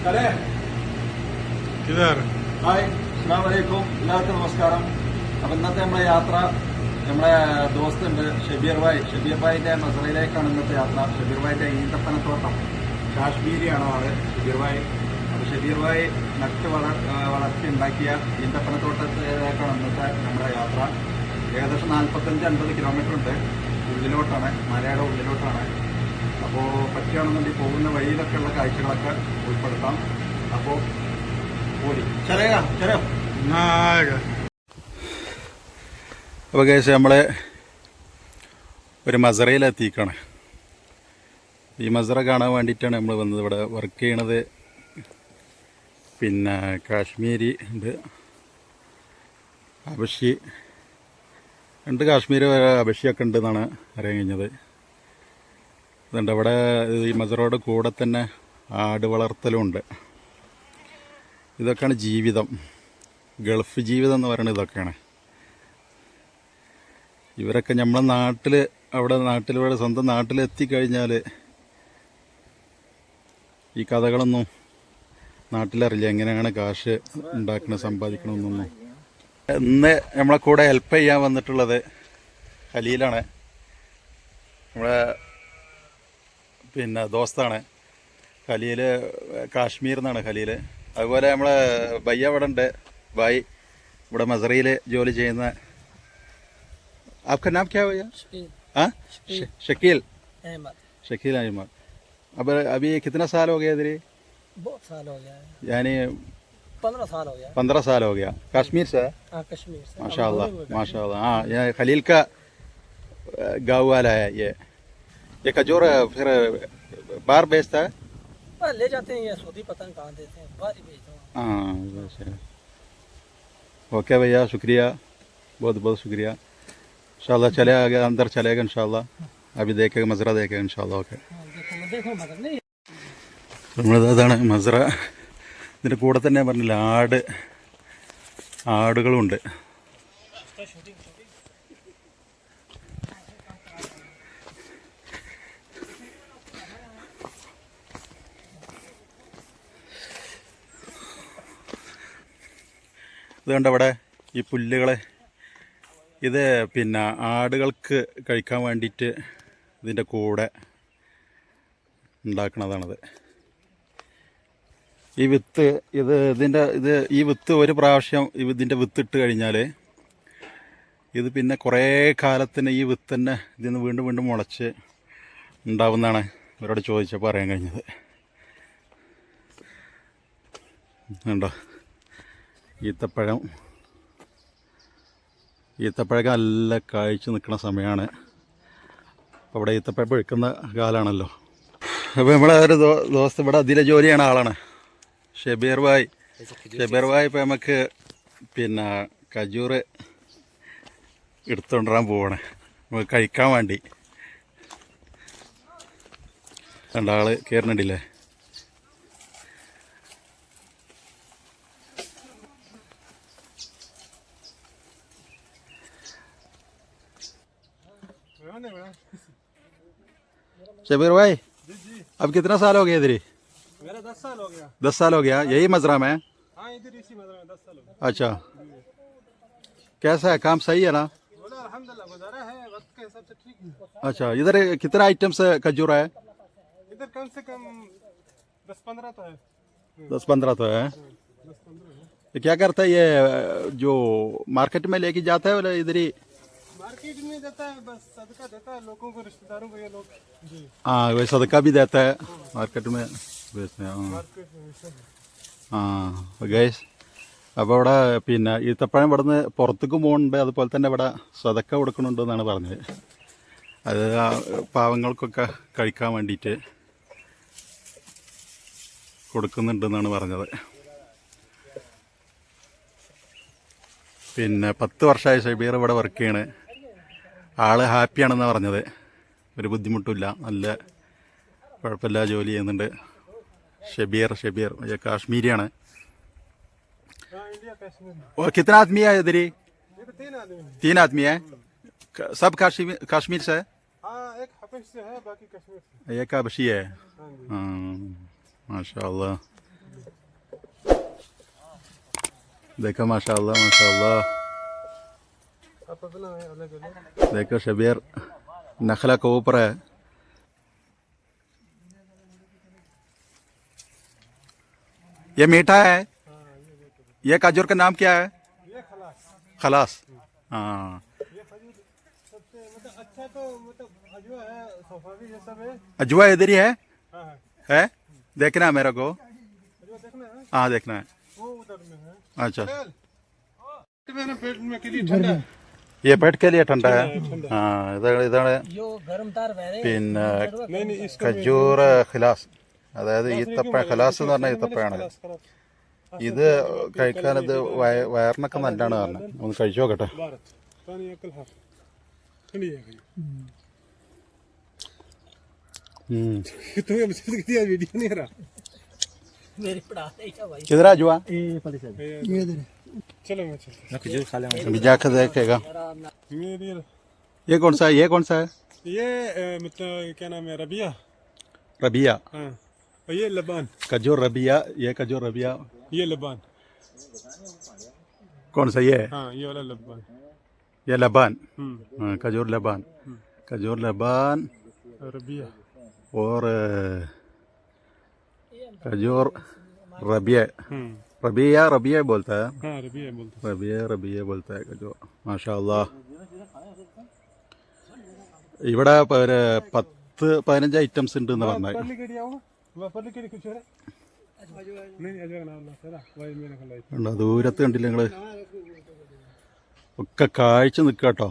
Hi, അസ്സലാമു അലൈക്കും. എല്ലാവർക്കും നമസ്കാരം. അപ്പൊ ഇന്നത്തെ നമ്മളെ യാത്ര നമ്മളെ ദോസ്തുണ്ട് ഷബീർ ഭായിന്റെ മസറയിലേക്കാണ് ഇന്നത്തെ യാത്ര. ഷബീർ ഭായിന്റെ ഈന്തപ്പനത്തോട്ടം കാശ്മീരിയാണ് ആള് ഷബീർ ഭായ്. അപ്പൊ ഷബീർ ഭായ് നട്ട് വളർത്തി ഉണ്ടാക്കിയ ഈന്തപ്പനത്തോട്ടത്തിലേക്കാണ് ഇന്നത്തെ നമ്മുടെ യാത്ര. ഏകദേശം 45-50 കിലോമീറ്റർ ഉണ്ട്. ഉള്ളിലോട്ടാണ്, മലയുടെ ഉള്ളിലോട്ടാണ്. അപ്പോൾ പറ്റുകയാണെന്നുണ്ടെങ്കിൽ പോകുന്ന വഴിയിലൊക്കെ ഉള്ള കാഴ്ചകളൊക്കെ ഉൾപ്പെടുത്താം. അപ്പോൾ അപ്പോൾ കേസ് നമ്മളെ ഒരു മസറയിലെത്തിക്കാണ്. ഈ മസറ കാണാൻ വേണ്ടിയിട്ടാണ് നമ്മൾ വന്നത്. ഇവിടെ വർക്ക് ചെയ്യണത് പിന്നെ കാശ്മീരി ഉണ്ട്, അബഷി ഉണ്ട്, കാശ്മീർ അബഷിയൊക്കെ ഉണ്ടെന്നാണ് അറിയാൻ കഴിഞ്ഞത്. അതുകൊണ്ട് അവിടെ ഈ മസറയുടെ കൂടെ തന്നെ ആട് വളർത്തലും ഉണ്ട്. ഇതൊക്കെയാണ് ജീവിതം, ഗൾഫ് ജീവിതം എന്ന് പറയുന്നത് ഇതൊക്കെയാണ്. ഇവരൊക്കെ നമ്മളെ നാട്ടിൽ ഇവിടെ സ്വന്തം നാട്ടിലെത്തിക്കഴിഞ്ഞാൽ ഈ കഥകളൊന്നും നാട്ടിലറിയില്ല, എങ്ങനെയാണ് കാശ് ഉണ്ടാക്കണം സമ്പാദിക്കണമെന്നൊന്നും. ഇന്ന് നമ്മളെ കൂടെ ഹെൽപ്പ് ചെയ്യാൻ വന്നിട്ടുള്ളത് ഖലീലാണ്, നമ്മളെ പിന്നെ ദോസ്താണ് ഖലീൽ. കാശ്മീർ എന്നാണ് ഖലീൽ. അതുപോലെ നമ്മളെ ഭയ്യ ഇവിടെ ഉണ്ട്, ഭായ് ഇവിടെ മസറയിൽ ജോലി ചെയ്യുന്ന. आपका नाम क्या है भैया? हाँ, शकील अहमद. अब अभी कितना साल हो गया इधर? बहुत साल हो गया है, यानी 15 साल हो गया. 15 साल हो गया. कश्मीर से है? हाँ, कश्मीर से. माशाल्लाह. हाँ, ये खलील का गाँव वाला है. ये खजूर फिर बाहर बेचता है? ले जाते हैं, ये सऊदी पता नहीं कहाँ देते हैं, बाहर ही भेजते हैं. हाँ वैसे. ओके भैया, शुक्रिया, बहुत बहुत शुक्रिया. इंशाल्लाह चले आगे, अंदर चलेगा इंशाल्लाह. अभी देखेगा, मजरा देखेगा इंशाल्लाह. ओके, നമ്മളതാണ് മസറ. ഇതിൻ്റെ കൂടെ തന്നെ പറഞ്ഞില്ല ആടുകളുണ്ട്. ഇതുകൊണ്ട് അവിടെ ഈ പുല്ലുകളെ, ഇത് പിന്നെ ആടുകൾക്ക് കഴിക്കാൻ വേണ്ടിയിട്ട് ഇതിൻ്റെ കൂടെ ഉണ്ടാക്കണതാണത്. ഈ വിത്ത് ഈ വിത്ത് ഒരു പ്രാവശ്യം ഇതിൻ്റെ വിത്തിട്ട് കഴിഞ്ഞാൽ ഇത് പിന്നെ കുറേ കാലത്തിന് ഈ വിത്ത് തന്നെ ഇതിൽ നിന്ന് വീണ്ടും വീണ്ടും മുളച്ച് ഉണ്ടാവുന്നതാണ് ഇവരോട് ചോദിച്ചപ്പോൾ അറിയാൻ കഴിഞ്ഞത്. ഉണ്ടോ ഈത്തപ്പഴം നല്ല കായ്ച്ച് നിൽക്കുന്ന സമയമാണ്. അപ്പോൾ ഇവിടെ ഈത്തപ്പഴം പഴുക്കുന്ന കാലമാണല്ലോ. അപ്പോൾ നമ്മളെ ഒരു ദോസ്ത് ഇവിടെ അതിലെ ജോലി ചെയ്യണ ആളാണ്, ഷബീർ ഭായ്. ഇപ്പോൾ നമുക്ക് പിന്നെ ഖജൂർ എടുത്തുകൊണ്ടുവരാൻ പോവാണ് നമുക്ക് കഴിക്കാൻ വേണ്ടി. രണ്ടാൾ കയറുന്നുണ്ടില്ലേ. शबीर भाई, अब कितना साल हो गया इधर? मेरा 10 साल हो गया. 10 साल हो गया. यही मजरा में? हाँ, इधर इसी मजरा में 10 साल हो गया. अच्छा, कैसा है काम? सही है ना? बोला अल्हम्दुलिल्लाह, गुजारा है, वक्त के हिसाब से ठीक है. अच्छा, इधर कितना आइटम्स खजूर है? इधर कम से कम 10-15 तो है. 10-15 तो है. 10-15 है. तो क्या करता है ये, जो मार्केट में लेके जाता है बोले इधर ही? मार्केट में जाता है, बस सदका देता है लोगों को, रिश्तेदारों को. ये लोग जी हाँ, वही सदका भी देता है मार्केट में बेचते हैं. मार्केट में वैसा है. ആ ഗൈസ്, അപ്പോൾ ഇവിടെ പിന്നെ ഈത്തപ്പഴം ഇവിടെ നിന്ന് പുറത്തേക്ക് പോകുന്നുണ്ട്. അതുപോലെ തന്നെ ഇവിടെ സദക്ക കൊടുക്കുന്നുണ്ട് എന്നാണ് പറഞ്ഞത്. അത് പാവങ്ങൾക്കൊക്കെ കഴിക്കാൻ വേണ്ടിയിട്ട് കൊടുക്കുന്നുണ്ടെന്നാണ് പറഞ്ഞത്. പിന്നെ 10 വർഷമായി ഷബീർ ഇവിടെ വർക്ക് ചെയ്യണ്. ആള് ഹാപ്പിയാണെന്നാണ് പറഞ്ഞത്, ഒരു ബുദ്ധിമുട്ടില്ല, നല്ല കുഴപ്പമില്ല, ജോലി ചെയ്യുന്നുണ്ട്. ഷബീർ കാശ്മീരിയാണ്. और कितना आदमी है इधर? 3 आदमी है. सब कश्मीर से है? एक हबश से है, बाकी कश्मीर से. एक हबशी है. माशाल्लाह. देखो माशाल्लाह माशाल्लाह। आप अपना अलग अलग देखो शबीर नखला के ऊपर है। ये मीठा है। ये खजूर का नाम क्या है? ये खलास। खलास। हाँ ये खजूर सबसे मतलब अच्छा तो मतलब अजवा है, सोफा भी ये सब है। अजवा इधर ही है। हाँ है। है देखना है मेरे को। अजवा देखना है, हाँ देखना है। वो उधर में है। अच्छा मैंने पेट में के लिए ठंडा है। ये पेट के लिए ठंडा है। हाँ इधर इधर यो गर्म तार बह रहे പിന്നെ नहीं नहीं इसको ഖജൂർ ഖിലാസ്, അതായത് ഈത്തപ്പഴ ഖലാസ് എന്ന് പറഞ്ഞാൽ ഈത്തപ്പഴമാണ്. ഇത് കഴിക്കാൻ ഇത് വയറിനൊക്കെ നല്ലതാണ് പറഞ്ഞത്. ഒന്ന് കഴിച്ചു നോക്കട്ടെ. भारत पानी अकल हाफ ठंडी है तो ये मुझे कितनी वीडियो नहीं आ रहा। मेरी पढ़ा नहीं है भाई। किधर अजवा ये इधर चलो मैं चलता अभी जाकर देखेगा. मेरी ये कौन सा है? ये कौन सा है? ये मतलब क्या नाम है, रबिया। रबिया. हाँ और ये लबान। खजूर रबिया. ये खजूर रबिया. ये लबान। कौन सा ये? हाँ ये वाला लबान। ये लबान. खजूर लबान. खजूर लबान रबिया और खजूर रबिया. रबिया रबिया बोलता है. हाँ रबिया बोलते रबिया रबिया बोलता है खजूर. माशाअल्लाह. ഇവിടെ ഒരു 10-15 ഐറ്റംസ് ഉണ്ട് എന്ന് പറഞ്ഞത്. परली केड़ी आओ वो परली केड़ी कुछ है नहीं अजवा नाम ला सरा वही मेरे को लाई ഉണ്ടോ ദൂരത്ത് കണ്ടില്ല നിങ്ങള്? ഒക്കെ കാഴ്ച നിൽക്കുക കേട്ടോ.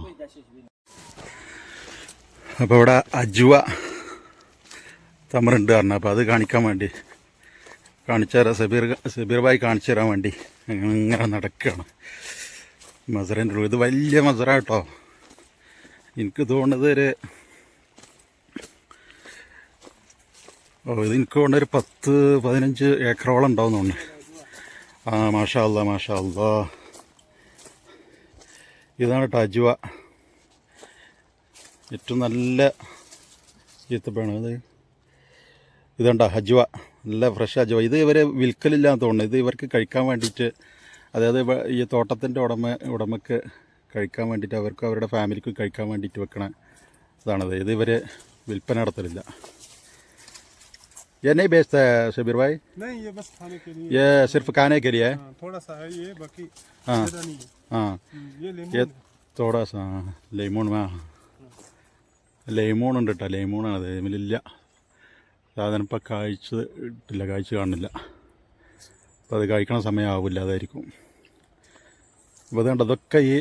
അപ്പോൾ ഇവിടെ അജ്വ തമറുണ്ട് പറഞ്ഞു. അപ്പോൾ അത് കാണിക്കാൻ വേണ്ടി കാണിച്ചു തരാം. സബീർ ഭായി കാണിച്ചു തരാൻ വേണ്ടി ഇങ്ങനെ നടക്കുകയാണ് മസറിൻ്റെ ഉള്ളിൽ. ഇത് വലിയ മസറ കേട്ടോ. എനിക്ക് തോന്നുന്നത് ഒരു ഇത് എനിക്ക് തോന്നുന്നത് ഒരു 10-15 ഏക്കറോളം ഉണ്ടാവും തോന്നുന്നു. ആ മാഷാ അല്ലാ മാഷാ അല്ലാ. ഇതാണ് കേട്ടോ അജ്വ. ഏറ്റവും നല്ല ഈത്തപ്പഴമാണ് ഇത്. ഇതുണ്ടോ അജ്വ, നല്ല ഫ്രഷ് അജ്വ. ഇത് ഇവരെ വിൽക്കലില്ലാന്ന് തോന്നുന്നു. ഇത് ഇവർക്ക് കഴിക്കാൻ വേണ്ടിയിട്ട്, അതായത് ഈ തോട്ടത്തിൻ്റെ ഉടമയ്ക്ക് കഴിക്കാൻ വേണ്ടിയിട്ട്, അവർക്ക് അവരുടെ ഫാമിലിക്ക് കഴിക്കാൻ വേണ്ടിയിട്ട് വെക്കണ ഇതാണത്. ഇത് ഇവർ വിൽപ്പന നടത്തലില്ല. ये नहीं बेचता है शबीर भाई? नहीं ये बस खाने के लिए, ये सिर्फ खाने के लिए है. हाँ, थोड़ा सा है ये बाकी हाँ ज्यादा नहीं है। हाँ ये लेमन ये थोड़ा सा ലെമോൺ. ആ ലെമോൺ ഉണ്ട് കേട്ടോ. ലെമോണാണത്. ഇതിലില്ല സാധനം. ഇപ്പം കാഴ്ച കാണുന്നില്ല. അപ്പം അത് കഴിക്കണ സമയമാവില്ല, അതായിരിക്കും. അപ്പോൾ അതുകൊണ്ട് അതൊക്കെ ഈ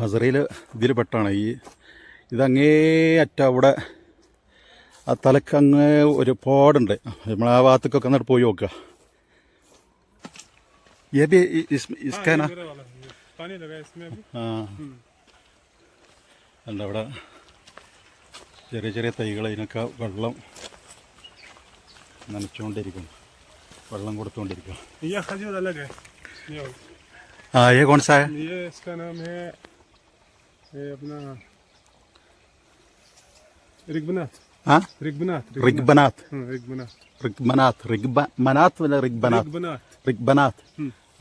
മസറയിൽ ഇതിൽ പെട്ടാണ്. ഇതങ്ങേ അറ്റ അവിടെ ആ തലക്കങ്ങ് ഒരുപാടുണ്ട്. നമ്മൾ ആ ഭാഗത്തേക്കൊക്കെ എന്നിട്ട് പോയി നോക്കുക. ये भी इसका ना. मेरा वाला है, ये पानी लगा है इसमें अभी। ആ അല്ല അവിടെ ചെറിയ ചെറിയ തൈകൾ, അതിനൊക്കെ വെള്ളം നനച്ചുകൊണ്ടിരിക്കും, വെള്ളം കൊടുത്തുകൊണ്ടിരിക്കും. ये खजूर अलग है ये वाला। हाँ ये कौन सा है? ये इसका नाम है ये अपना रिगबनाथ। हाँ रिगबनाथ റിഗ്ബനാത്ത്. रिगबनाथ റിഗ്ബനാത്ത് അല്ല റിഗ്ബനാത്ത്. रिगबनाथ। റിഗ്ബനാത്ത്.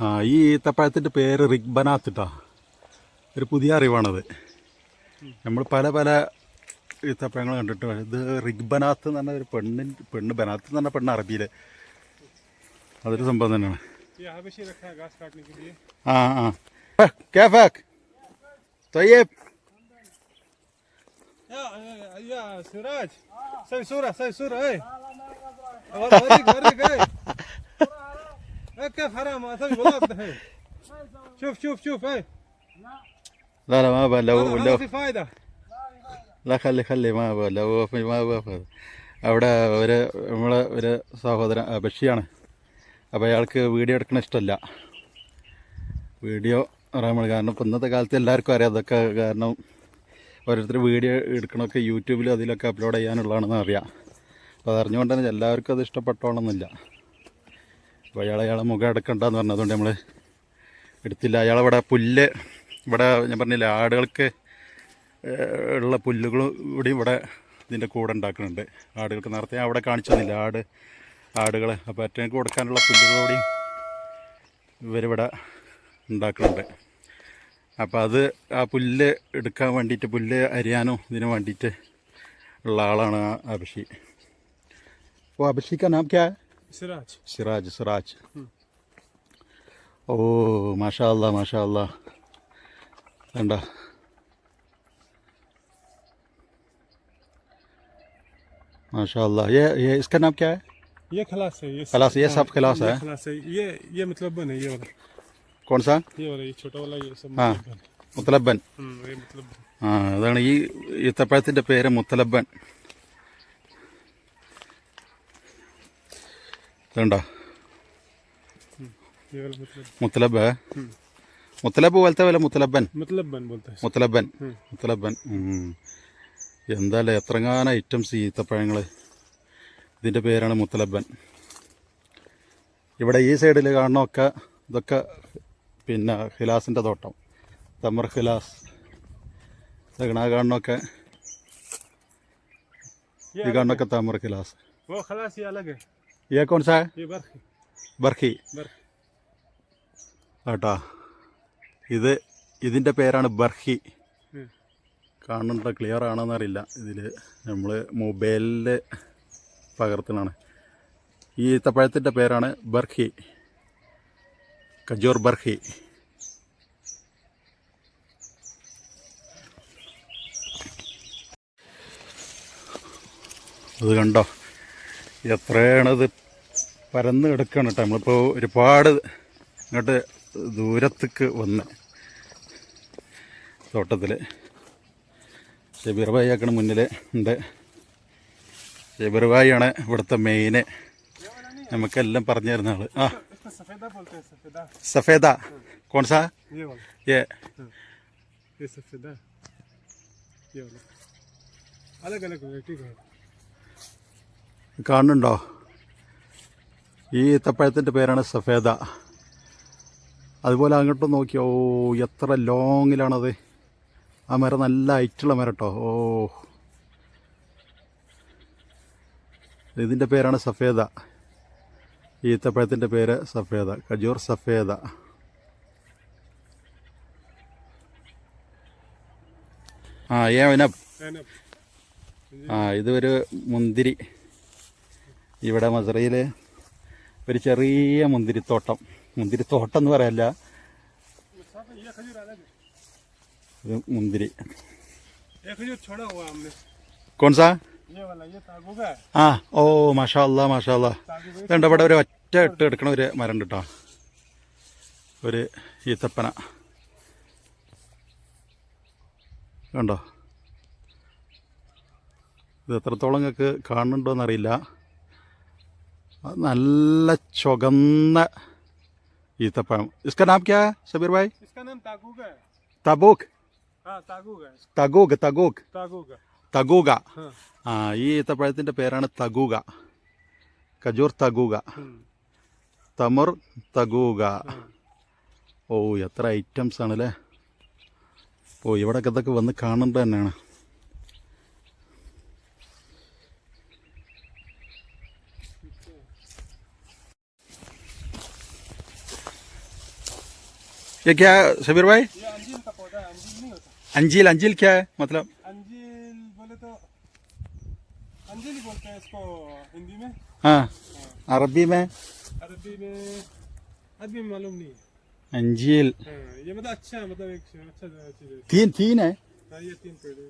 ആ ഈ ഈത്തപ്പഴത്തിൻ്റെ പേര് റിഗ്ബനാത്ത് കേട്ടോ. ഒരു പുതിയ അറിവാണത്. നമ്മൾ പല പല ഈത്തപ്പഴങ്ങൾ കണ്ടിട്ട്, ഇത് റിഗ്ബനാത്ത് എന്ന് പറഞ്ഞ ഒരു പെണ്ണ് ബനാത്ത് എന്ന് പറഞ്ഞ പെണ്ണ് അറബിയിൽ. അതൊരു സംഭവം തന്നെയാണ്. ये हबशी रखा है घास काटने के लिए। हाँ हाँ कैफक طيب يا سراج سوي صورة ايه وريك ايه كيف حرام اسوي بلاط الحين. شوف ايه لا ما بقى لو في فايدة. لا خلي ما بقى لو ما بقى. അവിടെ നമ്മളെ സഹോദരൻ ബഷിയാണ്. അപ്പോൾ അയാൾക്ക് വീഡിയോ എടുക്കണ ഇഷ്ടമല്ല. വീഡിയോ അറിയാൻ വേണ്ടി, കാരണം ഇപ്പം ഇന്നത്തെ കാലത്ത് എല്ലാവർക്കും അറിയാം അതൊക്കെ. കാരണം ഓരോരുത്തർ വീഡിയോ എടുക്കണമൊക്കെ യൂട്യൂബിൽ അതിലൊക്കെ അപ്ലോഡ് ചെയ്യാനുള്ളതാണെന്ന് അറിയാം. അപ്പോൾ അതറിഞ്ഞുകൊണ്ട് തന്നെ എല്ലാവർക്കും അത് ഇഷ്ടപ്പെട്ടോണമെന്നില്ല. അപ്പോൾ അയാളെ മുഖം എടുക്കണ്ടെന്ന് പറഞ്ഞു. അതുകൊണ്ട് നമ്മൾ എടുത്തില്ല. അയാളവിടെ പുല്ല്, ഇവിടെ ഞാൻ പറഞ്ഞില്ല ആടുകൾക്ക് ഉള്ള പുല്ലുകളും കൂടി ഇവിടെ ഇതിൻ്റെ കൂടെ ഉണ്ടാക്കുന്നുണ്ട്. ആടുകൾക്ക് നേരത്തെ അവിടെ കാണിച്ചു തന്നില്ല ആടുകൾ. അപ്പോൾ അറ്റങ്ങൾക്ക് കൊടുക്കാനുള്ള പുല്ലുകളോടെയും ഇവരിവിടെ ഉണ്ടാക്കുന്നുണ്ട്. അപ്പോൾ അത് ആ പുല്ല് എടുക്കാൻ വേണ്ടിയിട്ട്, പുല്ല് അരിയാനോ ഇതിന് വേണ്ടിയിട്ട് ഉള്ള ആളാണ് ആ അഭിഷി. ഓ അഭിഷി കാ നാം ക്യാ? सिराज സിറാജ്. സിറാജ്. ഓ മാഷാ അല്ലാ മാഷാ അല്ലാ. വേണ്ട माशा अल्लाह. ये इसका नाम क्या है? ये खलास है, ये खलास. ये सब खलास ये है. खलास है, ये मतलब बन है, ये वाला, कौन सा? ये वाला, ये छोटा वाला, ये सब हाँ. मतलब बन। മുത്തലബൻ. ये मतलब बन। ആ അതാണ് ഈ ഈത്തപ്പഴത്തിൻ്റെ പേര് മുത്തലബൻ. ഇതുണ്ടോ ये वाला मतलब മുത്തലബ്. മുത്തലബ് പോലത്തെ പോലെ മുത്തലബൻ. मतलब बन बोलता है। മുത്തലബൻ. മുത്തലബൻ. എന്തായാലും എത്രങ്ങാനും ഐറ്റംസ് ഈത്തപ്പഴങ്ങൾ. ഇതിൻ്റെ പേരാണ് മുത്തലബൻ. ഇവിടെ ഈ സൈഡിൽ കാണുന്നതൊക്കെ ഇതൊക്കെ പിന്നെ ഖിലാസിൻ്റെ തോട്ടം, തമർ ഖിലാസ്. കാണുന്നൊക്കെ ഈ കാണുന്നൊക്കെ തമർ ഖിലാസ്. वो खलास ये अलग है, ये कौन सा है? ये बर्फी। ബർഖി. കേട്ടോ, ഇതിൻ്റെ പേരാണ് ബർഖി. കാണുന്നുണ്ടോ, ക്ലിയർ ആണോന്നറിയില്ല. ഇതിൽ നമ്മൾ മൊബൈലിൽ പകർത്തണാണ്. ഈ ഈത്തപ്പഴത്തിൻ്റെ പേരാണ് ബർഖി, ഖജൂർ ബർഖി. അത് കണ്ടോ, എത്രയാണിത് പരന്ന് കിടക്കുകയാണ് കേട്ടോ. നമ്മളിപ്പോൾ ഒരുപാട് ഇങ്ങോട്ട് ദൂരത്തേക്ക് വന്ന് തോട്ടത്തിൽ. ഷബീർ ഭായി ആക്കണ മുന്നിൽ ഉണ്ട്. ഷബീർ ഭായിയാണ് ഇവിടുത്തെ മെയിന്, നമുക്കെല്ലാം പറഞ്ഞു തരുന്ന ആള്. ആ सफेदा बोलते हैं, सफेदा। സഫേദ. कौन सा? ये वाला, ये ये सफेदा, ये वाला अलग अलग वैरायटी का है। കാണുന്നുണ്ടോ, ഈ ഈത്തപ്പഴത്തിൻ്റെ പേരാണ് സഫേദ. അതുപോലെ അങ്ങോട്ട് നോക്കിയോ, എത്ര ലോങ്ങിലാണത്. ആ മരം നല്ല ഹൈറ്റുള്ള മരം കേട്ടോ. ഓ, ഇതിൻ്റെ പേരാണ് സഫേദ. ഈ ഈത്തപ്പഴത്തിൻ്റെ പേര് സഫേദ, ഖജൂർ സഫേദ. ആ ഏനബ്. ആ ഇതൊരു മുന്തിരി. ഇവിടെ മസറയിൽ ഒരു ചെറിയ മുന്തിരിത്തോട്ടം. മുന്തിരിത്തോട്ടം എന്ന് പറയല്ല, ഇത് മുന്തിരി. एक खजूर छोड़ा हुआ हमने, कौन सा? ये वाला, ये तागुगा है। ആ ഓ മാഷാ അല്ലാ മാഷാ അല്ലാ. ഇതുണ്ട്, ഇവിടെ ഒരു ഒറ്റ ഇട്ട് എടുക്കണ ഒരു മരം ഉണ്ട് കേട്ടോ, ഒരു ഈത്തപ്പന. കണ്ടോ, ഇത് എത്രത്തോളം നിങ്ങൾക്ക് കാണുന്നുണ്ടോയെന്നറിയില്ല. നല്ല ചുവന്ന ഈത്തപ്പഴം. इसका नाम क्या है शबीर भाई? इसका नाम तागुगा है। തബൂക്ക്. हाँ तागुगा है, തഗൂഗ്. തഗൂഗ്. तागुगा। തഗൂക. हाँ ആ ഈ ഈത്തപ്പഴത്തിൻ്റെ പേരാണ് തഗൂക, ഖജൂർ തഗൂക, തമർ തഗൂക. ഓ എത്ര ഐറ്റംസ് ആണല്ലേ. ഓ ഇവിടെയൊക്കെ ഇതൊക്കെ വന്ന് കാണേണ്ടത് തന്നെയാണ്. ये क्या है शबीर भाई? ये अंजील का पौधा है, अंजील नहीं होता। अंजील. अंजील क्या है मतलब? अंजील बोले तो अंजील ही बोलते हैं इसको हिंदी में। हाँ, अरबी में अरबी में मालूम नहीं है। अंजील. हाँ, ये मतलब अच्छा है, मतलब एक अच्छा चीज है। तीन है. हाँ ये 3 पेड़ है।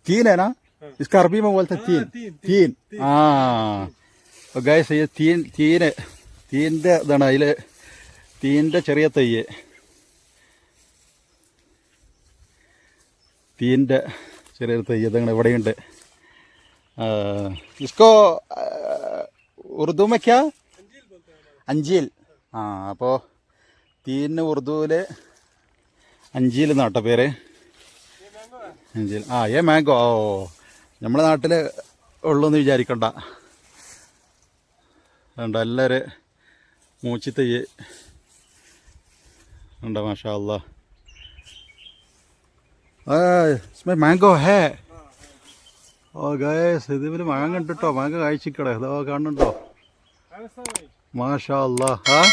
तीन है ना? हाँ। इसका अरबी में बोलते हैं हाँ, तीन. तीन। हाँ तो गैस ये തീൻ്റെ ഇതാണ്. അതിൽ തീൻ്റെ ചെറിയ തയ്യ്, തീൻ്റെ ചെറിയൊരു തയ്യ് ഇതങ്ങനെ ഇവിടെയുണ്ട്. इसको ഉറുദു में क्या? അഞ്ചീൽ. ആ അപ്പോൾ തീന് ഉറുദുവിൽ അഞ്ചീൽ എന്നാട്ടോ പേര്. അഞ്ചീൽ. ആ ഏ മാംഗോ. ഓ നമ്മുടെ നാട്ടിൽ ഉള്ളൂന്ന് വിചാരിക്കണ്ട. ഉണ്ടോ എല്ലാവരും മൂച്ചി തയ്യ് ഉണ്ടോ. മാഷാ അല്ലാ. इसमें मैंगो है. ഓ ഗൈസ് ഇതിൽ മാങ്ങ ഉണ്ട് കേട്ടോ. മാങ്ങ കഴിച്ചിക്കടേ. ഇതോ കാണുന്നുണ്ടോ? മാഷാ അല്ലാ. हाँ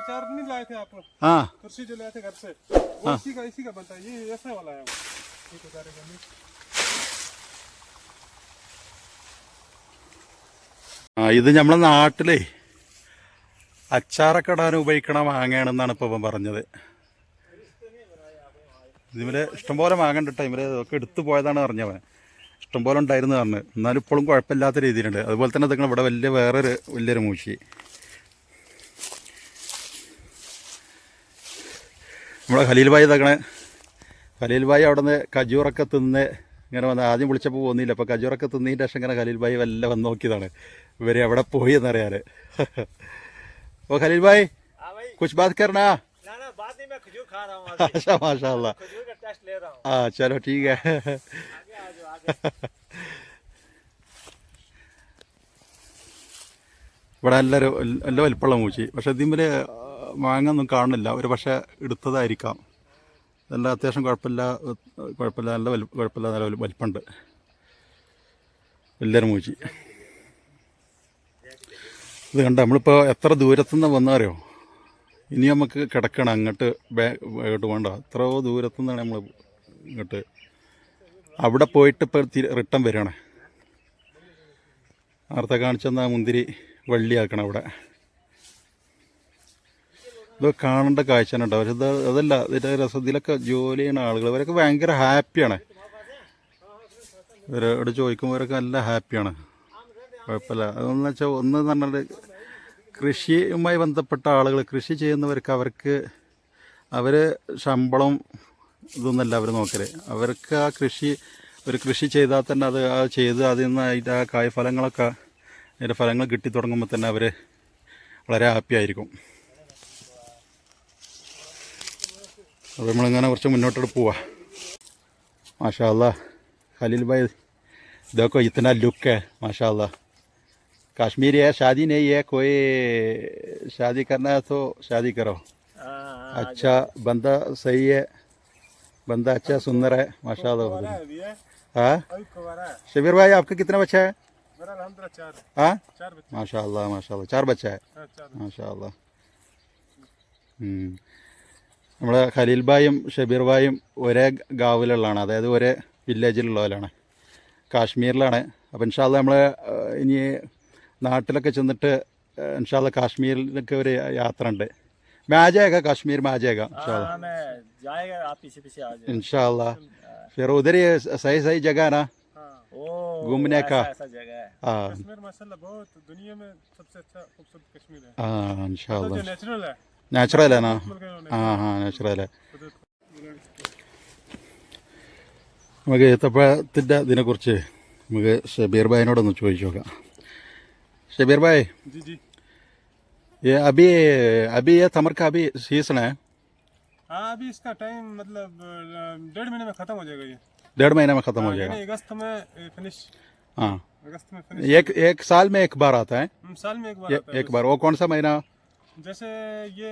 अचार नहीं लाए थे आप? हाँ कुर्सी जो लाए थे घर से, वो इसी का बनता है। ये ऐसा वाला है वो। ठीक है, अचार का नहीं। ആ ഇത് നമ്മളെ നാട്ടിലേ അച്ചാറൊക്കെ ഇടാൻ ഉപയോഗിക്കണ മാങ്ങയാണെന്നാണ് ഇപ്പോൾ ഇവൻ പറഞ്ഞത്. ഇതിമേലെ ഇഷ്ടംപോലെ മാങ്ങ ഉണ്ട് കേട്ടോ. ഇവരെ ഇതൊക്കെ എടുത്തു പോയതാണ് പറഞ്ഞവൻ. ഇഷ്ടംപോലെ ഉണ്ടായിരുന്നു പറഞ്ഞു. എന്നാലും ഇപ്പോഴും കുഴപ്പമില്ലാത്ത രീതിയിലുണ്ട്. അതുപോലെ തന്നെ ഇതൊക്കെ ഇവിടെ വലിയൊരു മൂച്ചി. നമ്മളെ ഖലീൽ ഭായി ഇതാക്കണേ. ഖലീൽ ഭായി അവിടെ നിന്ന് കജൂറൊക്കെ തിന്ന് ഇങ്ങനെ വന്ന് ആദ്യം വിളിച്ചപ്പോൾ പോകുന്നില്ല. അപ്പോൾ കജൂറൊക്കെ തിന്നതിൻ്റെ ശേഷം ഇങ്ങനെ ഖലീൽ ഭായി വല്ല വന്ന് നോക്കിയതാണ് ഇവർ എവിടെ പോയി എന്നറിയാൻ. ഓ ഖലീൽ ഭായി കുछ बात करना? बात नहीं, मैं खजूर खा रहा हूँ। अच्छा माशाल्लाह। खजूर का टेस्ट ले रहा हूँ। हाँ चलो ठीक है. आगे ഇവിടെ നല്ല വലിപ്പമുള്ള മൂച്ചി. പക്ഷെ ഇതിന്മേൽ മാങ്ങൊന്നും കാണുന്നില്ല. ഒരു പക്ഷേ എടുത്തതായിരിക്കാം. നല്ല അത്യാവശ്യം കുഴപ്പമില്ല നല്ല വലിപ്പമുണ്ട്. വലിയൊരു മൂച്ചി. ഇത് കണ്ട നമ്മളിപ്പോൾ എത്ര ദൂരത്തുനിന്ന് വന്നറിയോ. ഇനി നമുക്ക് കിടക്കണം അങ്ങോട്ട് ഇങ്ങോട്ട് വേണ്ട. എത്രയോ ദൂരത്തുനിന്നാണ് നമ്മൾ ഇങ്ങോട്ട് അവിടെ പോയിട്ട് ഇപ്പോൾ റിട്ടേൺ വരികയാണ്. നേരത്തെ കാണിച്ചെന്നാൽ മുന്തിരി വള്ളിയാക്കണം അവിടെ. ഇത് കാണേണ്ട കാഴ്ച കേട്ടോ. പക്ഷെ അതല്ല ഇതിൻ്റെ രസത്തിലൊക്കെ ജോലി ചെയ്യുന്ന ആളുകൾ ഇവരൊക്കെ ഭയങ്കര ഹാപ്പിയാണ്. ഇവരോട് ചോദിക്കുമ്പോഴൊക്കെ നല്ല ഹാപ്പിയാണ്. കുഴപ്പമില്ല. അതെന്ന് വെച്ചാൽ ഒന്ന് പറഞ്ഞാൽ കൃഷിയുമായി ബന്ധപ്പെട്ട ആളുകൾ, കൃഷി ചെയ്യുന്നവർക്ക് അവർ ശമ്പളം ഇതൊന്നല്ല അവർ നോക്കല്. അവർക്ക് ആ കൃഷി ചെയ്താൽ തന്നെ അത് ചെയ്ത് അതിൽ നിന്ന് അതിൻ്റെ ആ കായ്ഫലങ്ങളൊക്കെ അതിൻ്റെ ഫലങ്ങൾ കിട്ടി തുടങ്ങുമ്പോൾ തന്നെ അവർ വളരെ ഹാപ്പി ആയിരിക്കും. അപ്പോൾ നമ്മളിങ്ങനെ കുറച്ച് മുന്നോട്ട് പോവാ. മാഷാ അല്ലാ. ഖലീൽ ഭാई देखो इतना लुक है माशाल्लाह. कश्मीरी है, शादी नहीं है, कोई शादी करना है तो शादी करो. अच्छा बंदा सही है, बंदा अच्छा सुंदर है माशाल्लाह. हाँ शबीर भाई आपका कितना बच्चा है? मेरा अल्हम्दुलिल्लाह 4 है। हाँ 4 बच्चे। माशाल्लाह माशाल्लाह 4 बच्चा है. हाँ, 4 बच्चे। മാഷാല്ലാ. നമ്മളെ ഖലീൽ ഭായും ഷബീർ ഭായും ഒരേ ഗാവിലുള്ളതാണ്, അതായത് ഒരേ വില്ലേജിലുള്ളവരാണ്, കാശ്മീരിലാണ്. അപ്പോൾ ഇൻഷാല്ല നമ്മൾ ഇനി നാട്ടിലൊക്കെ ചെന്നിട്ട് ഇൻഷാല്ല കാശ്മീരിലൊക്കെ ഒരു യാത്ര ഉണ്ട്. मैं आ जाएगा कश्मीर में, आ जाएगा इंशाल्लाह. जाएगा, आप पीछे पीछे आ जाए इंशाल्लाह. फिर उधर ही सही जगह है ना घूमने का. ऐसा जगह है हाँ कश्मीर माशाल्लाह बहुत दुनिया में सबसे अच्छा खूबसूरत कश्मीर है। हाँ इंशाल्लाह. जो नेचुरल है। നാച്ചുറൽ ആണ്. हाँ നാച്ചുറൽ. നമുക്ക് ഏത്തപ്പഴത്തിൻ്റെ ഇതിനെക്കുറിച്ച് നമുക്ക് ഷബീർ ഭായിനോടൊന്ന് ചോദിച്ചു നോക്കാം. ഷബീർ ഭായ്, जी जी ये अभी ये तमर का अभी सीजन है? हाँ अभी इसका टाइम मतलब 1.5 महीने में खत्म हो जाएगा ये। 1.5 महीने में ख़त्म हो जाएगा. यानी अगस्त में फिनिश। हाँ अगस्त में फिनिश। एक साल में एक बार आता है. साल में एक बार आता है एक बार. वो कौन सा महीना? जैसे ये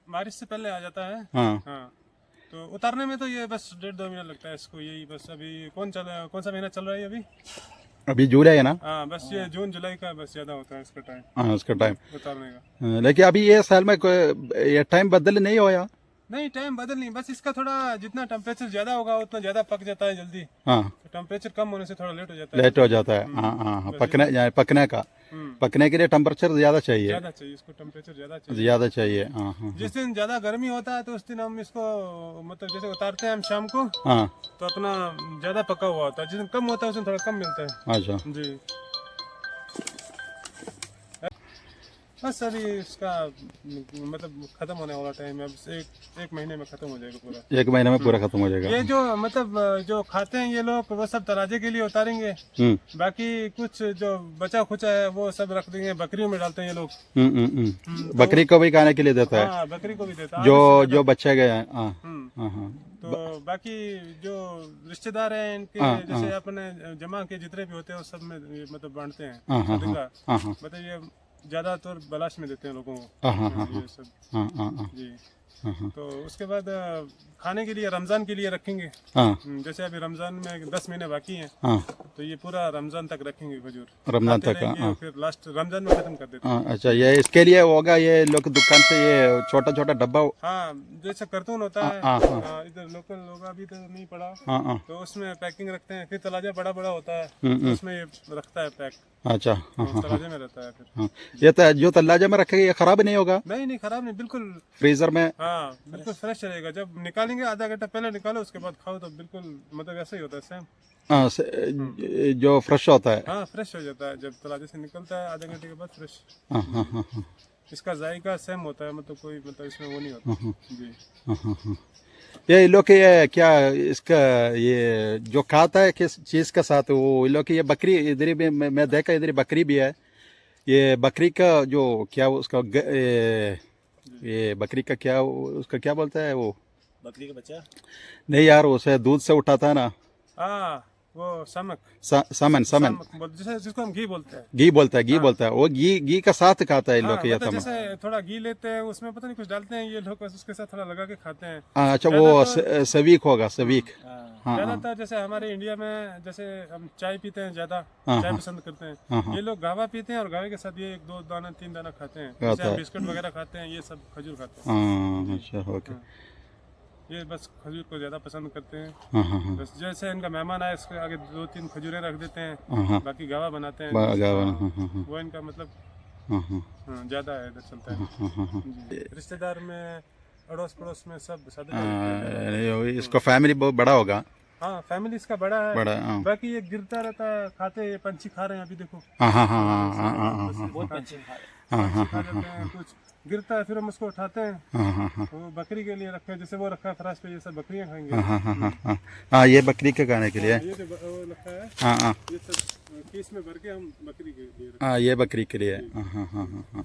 बारिश से पहले आ जाता है। हाँ हाँ तो उतारने में तो ये बस 1.5-2 महीना लगता है इसको। यही बस अभी कौन सा महीना चल रहा है अभी? अभी जुलाई है ना? हाँ बस ये जून जुलाई का बस ज्यादा होता है इसका टाइम. हाँ उसका टाइम उतारने का. लेकिन अभी ये साल में ये टाइम बदल नहीं होया? नहीं टाइम बदल नहीं, बस इसका थोड़ा जितना टेम्परेचर ज्यादा होगा उतना ज्यादा पक जाता है जल्दी. हाँ तो टेम्परेचर कम होने से थोड़ा लेट हो जाता है. लेट हो जाता है. हाँ हाँ पकने का. पकने के लिए टेम्परेचर ज़्यादा चाहिए. ज्यादा चाहिए इसको, टेम्परेचर ज्यादा ज़्यादा चाहिए. हाँ हाँ जिस दिन ज्यादा गर्मी होता है तो उस दिन हम इसको मतलब जैसे उतारते हैं हम शाम को, हाँ तो अपना ज्यादा पका हुआ होता है. जिस दिन कम होता है उस दिन थोड़ा कम मिलता है. अच्छा. जी बस अभी इसका मतलब खत्म होने वाला टाइम है. अब एक महीने में खत्म हो जाएगा पूरा. 1 महीने में पूरा खत्म हो जाएगा. ये जो मतलब जो खाते हैं ये लोग वो सब तराजे के लिए उतारेंगे. बाकी कुछ जो बचा खुचा है वो सब रख देंगे, बकरियों में डालते हैं ये लोग. बकरी को भी खाने के लिए देता है. हाँ बकरी को भी देता है जो बच्चे गए हैं. हाँ हाँ हाँ तो बाकी जो रिश्तेदार हैं इनके जैसे अपने जमा के जितने भी होते हैं वो सब में ये मतलब बांटते हैं. मतलब ये ज्यादातर बलाश में देते हैं लोगों को. हाँ हाँ हाँ ये सब. हाँ हाँ हाँ जी तो उसके बाद खाने के लिए रमजान के लिए रखेंगे। हाँ जैसे अभी रमजान में 10 महीने बाकी हैं, हाँ तो ये पूरा रमजान तक रखेंगे खजूर। रमजान खाते तक, रहेंगे, हाँ। फिर लास्ट रमजान में खत्म कर देते हैं। हाँ अच्छा, ये इसके लिए होगा ये लोग दुकान से ये छोटा छोटा डब्बा। हाँ, जैसे कार्टून होता है, हाँ हाँ इधर लोकल होगा अभी तो नहीं पड़ा, हाँ हाँ तो उसमें पैकिंग रखते हैं। फिर तलाजा बड़ा बड़ा होता है, तो उसमें ये रखता है पैक, अच्छा हाँ हाँ तलाजे में रहता है फिर। हाँ। ये जो तल्लाजा में रखेगा ये खराब नहीं होगा नहीं खराब नहीं, बिल्कुल फ्रीजर में? हाँ बिल्कुल फ्रेश रहेगा। जब निकालेंगे आधा घंटा पहले निकालो, उसके बाद खाओ तो बिल्कुल मतलब ऐसा ही होता है सेम। हाँ जो फ्रेश होता है। हाँ फ्रेश हो जाता है जब तलाजे से निकलता है, आधे घंटे के बाद फ्रेश। हाँ हाँ हाँ हाँ इसका जायका सेम होता है, मतलब कोई मतलब इसमें वो नहीं होता जी। हाँ हाँ हाँ। ये लोग ये क्या इसका ये जो खाता है किस चीज़ का साथ वो लोग ये बकरी इधर भी मैं देखा, इधर बकरी भी है। ये बकरी का जो क्या उसका ये बकरी का क्या उसका क्या बोलता है वो? बकरी का बच्चा नहीं यार, उसे दूध से उठाता है ना, हाँ वो समक समन जैसे जिसको हम घी बोलते हैं। घी बोलता है, घी बोलता है वो, घी का साथ खाता है लोग ये मतलब तमाम। जैसे थोड़ा घी लेते हैं, उसमें पता नहीं कुछ डालते हैं ये लोग, उसके साथ थोड़ा लगा के खाते हैं। अच्छा वो सवीक होगा, सवीक। हाँ ज्यादातर जैसे हमारे इंडिया में जैसे हम चाय पीते हैं, ज्यादा चाय पसंद करते हैं। ये लोग गावा पीते हैं और गावे के साथ ये 1 2 दाना 3 दाना खाते हैं। जैसे हम बिस्कुट वगैरह खाते हैं, ये सब खजूर खाते हैं। अच्छा ओके। ये बस खजूर को ज्यादा पसंद करते हैं। हाँ हाँ हाँ बस जैसे इनका मेहमान आए, इसके आगे 2 3 खजूरें रख देते हैं, हाँ बाकी गावा बनाते हैं। वो इनका मतलब ज्यादा है, इधर चलता है जी। रिश्तेदार में, अड़ोस पड़ोस में सब शादी। इसका फैमिली बहुत बड़ा होगा। हाँ फैमिली इसका बड़ा है, बड़ा हाँ बाकी ये गिरता रहता है, खाते हैं, ये पंछी खा रहे हैं अभी देखो। हाँ हाँ हाँ हाँ हाँ हाँ हाँ बहुत पंछी खा रहे हैं। हाँ हाँ खा जाते हैं, कुछ गिरता है फिर हम उसको उठाते हैं। हाँ हाँ हाँ वो बकरी के लिए रखे हैं, जैसे वो रखा है फराश पे, ये सब बकरियां खाएंगे। हाँ हाँ हाँ हाँ हाँ ये बकरी के खाने के लिए। ये जो वो रखा है, हाँ हाँ ये सब केस में भर के हम बकरी के लिए रखते हाँ ये बकरी के लिए। हाँ हाँ हाँ हाँ हाँ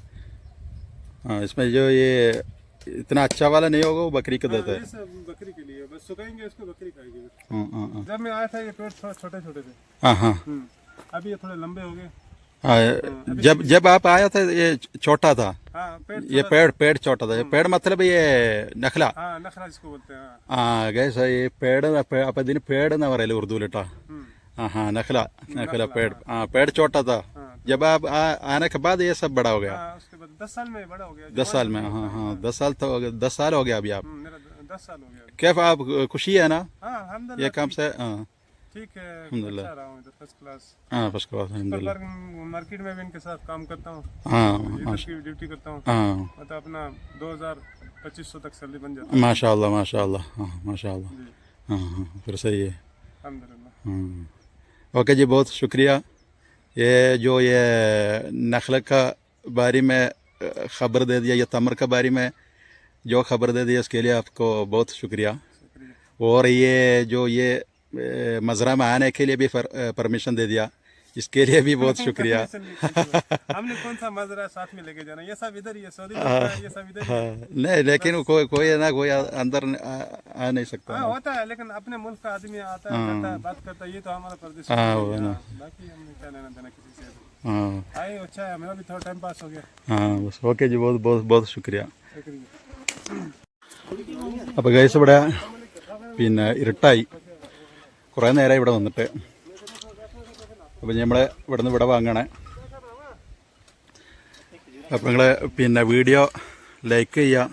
हाँ इसमें जो ये इतना अच्छा वाला नहीं होगा वो बकरी को देता हैं। है। ये सब बकरी के लिए, बस सुखाएंगे इसको, बकरी खाएगी। हाँ हाँ हाँ जब मैं आया था ये पेड़ छोटे छोटे थे, हाँ हाँ अभी ये थोड़े लंबे हो गए। हाँ, जब आप आया था ये छोटा था। हाँ ये पेड़ छोटा था। ये पेड़ मतलब ये नखला। हाँ नखरा जिसको बोलते हैं। हाँ गैस ये पेड़ അപ്പൊ ഇതിന് പേടെന്നാ പറയല് ഉറുദുവിലിട്ടാ। हाँ हाँ नखला पेड़ छोटा था। जब आप आने के बाद ये सब बड़ा हो गया। उसके बाद 10 साल में बड़ा हो गया। 10 साल में? हाँ हाँ 10 साल हो गया अभी आप। मेरा 10 साल हो गया। कैफ आप खुशी है ना हाँ अल्हम्दुलिल्लाह ये काम से? हाँ ठीक है, अल्हम्दुलिल्लाह। अच्छा रहा हूँ इधर, फर्स्ट क्लास। हाँ फर्स्ट क्लास अल्हम्दुलिल्लाह। मार्केट में भी इनके साथ काम करता हूँ, हाँ इधर की ड्यूटी करता हूँ, हाँ मतलब अपना 2000-2500 तक सैलरी बन जाता है। माशाल्लाह माशाल्लाह। हाँ माशाल्लाह। जी हाँ हाँ फिर सही है। अल्हम्दुलिल्लाह। ओके जी, बहुत शुक्रिया। ये जो ये नखल का बारे में ख़बर दे दिया, ये तमर का बारे में जो ख़बर दे दिया इसके लिए आपको बहुत शुक्रिया। और ये जो ये मज़रा में आने के लिए भी परमिशन दे दिया, इसके लिए भी बहुत शुक्रिया। हमने कौन सा मज़रा साथ में लेके जाना, ये सब इधर ही है, सऊदी में होता है, ये सब इधर ही है। नहीं लेकिन कोई ना कोई अंदर आ नहीं सकता। हाँ होता है, लेकिन अपने मुल्क का आदमी आता है, करता है, बात करता है, ये तो हमारा प्रदेश है। हाँ वो ना। बाकी हमने क्या लेना देना किसी से। हाँ आए अच्छा है, मेरा भी थोड़ा टाइम पास हो गया। हाँ बस ओके जी, बहुत बहुत बहुत शुक्रिया। शुक्रिया। അപ്പോൾ ഗൈസ് ഇവിടെ പിന്നെ ഇരുട്ടായി, കുറേ നേരമായി ഇവിടെ വന്നിട്ട്. അപ്പോൾ നമ്മൾ ഇവിടെ നിന്ന് ഇവിടെ വാങ്ങണേ. അപ്പോൾ നിങ്ങൾ പിന്നെ വീഡിയോ ലൈക്ക് ചെയ്യുക,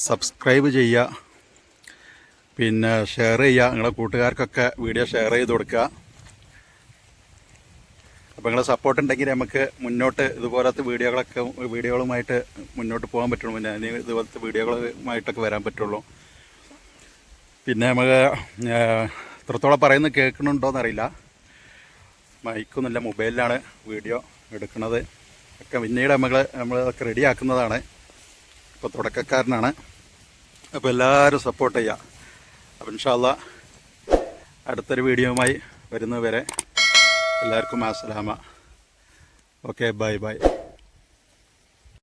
സബ്സ്ക്രൈബ് ചെയ്യുക, പിന്നെ ഷെയർ ചെയ്യുക, നിങ്ങളെ കൂട്ടുകാർക്കൊക്കെ വീഡിയോ ഷെയർ ചെയ്ത് കൊടുക്കുക. അപ്പോൾ നിങ്ങളെ സപ്പോർട്ട് ഉണ്ടെങ്കിൽ നമുക്ക് മുന്നോട്ട് ഇതുപോലത്തെ വീഡിയോകളുമായിട്ട് മുന്നോട്ട് പോകാൻ പറ്റുള്ളൂ. പിന്നെ ഇതുപോലത്തെ വീഡിയോകളുമായിട്ടൊക്കെ വരാൻ പറ്റുള്ളൂ. പിന്നെ നമുക്ക് എത്രത്തോളം പറയുന്നത് കേൾക്കണുണ്ടോയെന്നറിയില്ല, മൈക്കൊന്നുമില്ല, മൊബൈലിലാണ് വീഡിയോ എടുക്കുന്നത്. ഒക്കെ പിന്നീട് നമ്മളതൊക്കെ റെഡിയാക്കുന്നതാണ്. ഇപ്പോൾ തുടക്കക്കാരനാണ്. അപ്പോൾ എല്ലാവരും സപ്പോർട്ട് ചെയ്യുക. അപ്പോൾ ഇൻഷാ അല്ലാ അടുത്തൊരു വീഡിയോയുമായി വരുന്നതുവരെ എല്ലാവർക്കും അസ്സലാമ. Okay bye bye.